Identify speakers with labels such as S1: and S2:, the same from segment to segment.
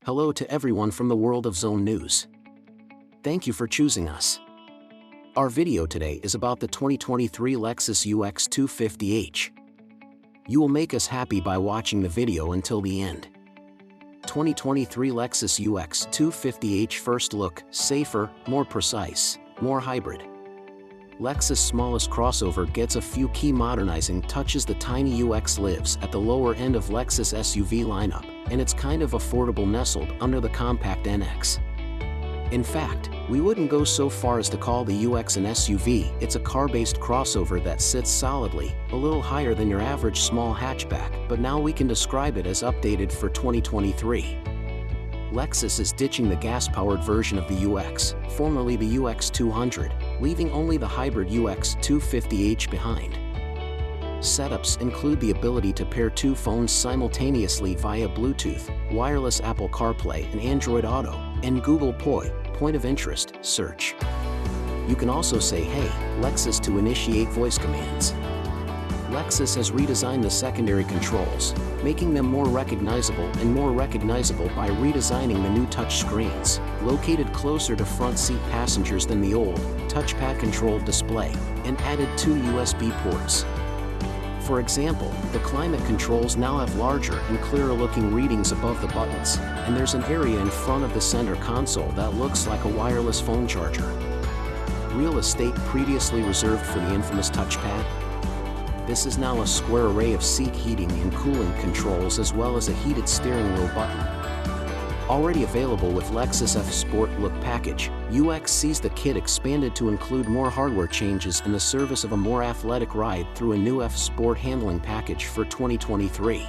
S1: Hello to everyone from the world of Zone News. Thank you for choosing us. Our video today is about the 2023 Lexus UX 250h. You will make us happy by watching the video until the end. 2023 Lexus UX 250h first look: safer, more precise, more hybrid. Lexus' smallest crossover gets a few key modernizing touches. The tiny UX lives at the lower end of Lexus SUV lineup, and it's kind of affordable nestled under the compact NX. In fact, we wouldn't go so far as to call the UX an SUV. It's a car-based crossover that sits solidly, a little higher than your average small hatchback, but now we can describe it as updated for 2023. Lexus is ditching the gas-powered version of the UX, formerly the UX 200, leaving only the hybrid UX 250h behind. Setups include the ability to pair two phones simultaneously via Bluetooth, wireless Apple CarPlay and Android Auto, and Google Poi, point of interest, search. You can also say "Hey, Lexus" to initiate voice commands. Lexus has redesigned the secondary controls, making them more recognizable by redesigning the new touch screens, located closer to front seat passengers than the old, touchpad-controlled display, and added two USB ports. For example, the climate controls now have larger and clearer-looking readings above the buttons, and there's an area in front of the center console that looks like a wireless phone charger. Real estate previously reserved for the infamous touchpad? This is now a square array of seat heating and cooling controls as well as a heated steering wheel button. Already available with Lexus F Sport Look package, UX sees the kit expanded to include more hardware changes in the service of a more athletic ride through a new F Sport handling package for 2023.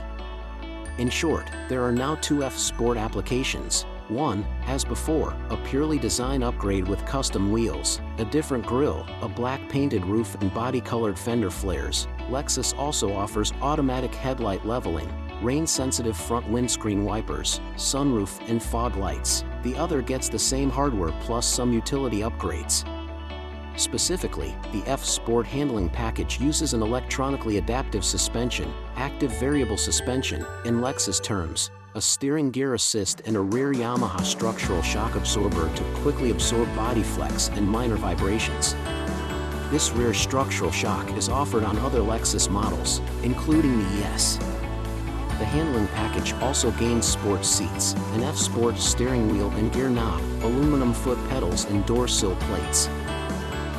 S1: In short, there are now two F Sport applications. One, as before, a purely design upgrade with custom wheels, a different grille, a black painted roof and body-colored fender flares. Lexus also offers automatic headlight leveling, rain-sensitive front windscreen wipers, sunroof and fog lights. The other gets the same hardware plus some utility upgrades. Specifically, the F Sport handling package uses an electronically adaptive suspension, active variable suspension, in Lexus terms, a steering gear assist and a rear Yamaha structural shock absorber to quickly absorb body flex and minor vibrations. This rear structural shock is offered on other Lexus models, including the ES. The handling package also gains sports seats, an F Sport steering wheel and gear knob, aluminum foot pedals and door sill plates.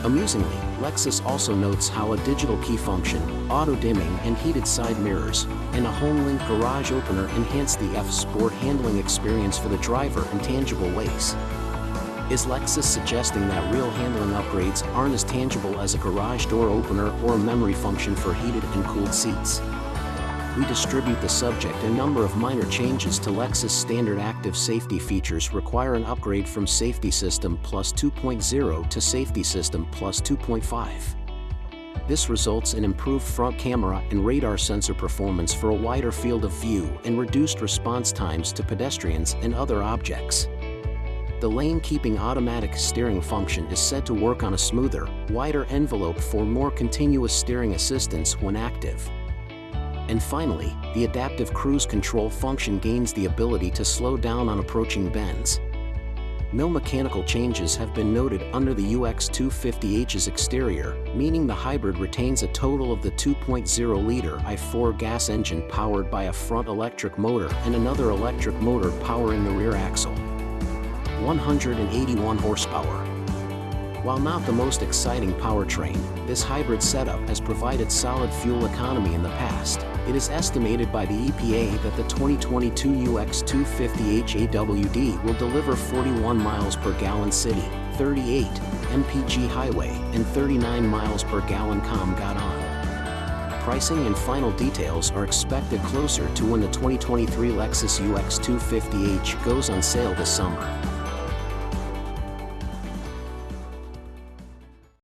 S1: Amusingly, Lexus also notes how a digital key function, auto-dimming and heated side mirrors, and a HomeLink garage opener enhance the F Sport handling experience for the driver in tangible ways. Is Lexus suggesting that real handling upgrades aren't as tangible as a garage door opener or a memory function for heated and cooled seats? We distribute the subject. A number of minor changes to Lexus standard active safety features require an upgrade from Safety System Plus 2.0 to Safety System Plus 2.5. This results in improved front camera and radar sensor performance for a wider field of view and reduced response times to pedestrians and other objects. The lane-keeping automatic steering function is said to work on a smoother, wider envelope for more continuous steering assistance when active. And finally, the adaptive cruise control function gains the ability to slow down on approaching bends. No mechanical changes have been noted under the UX 250h's exterior, meaning the hybrid retains a total of the 2.0-liter i4 gas engine powered by a front electric motor and another electric motor powering the rear axle. 181 horsepower. While not the most exciting powertrain, this hybrid setup has provided solid fuel economy in the past. It is estimated by the EPA that the 2022 UX 250h AWD will deliver 41 miles per gallon city, 38 mpg highway, and 39 miles per gallon COM. Pricing and final details are expected closer to when the 2023 Lexus UX 250h goes on sale this summer.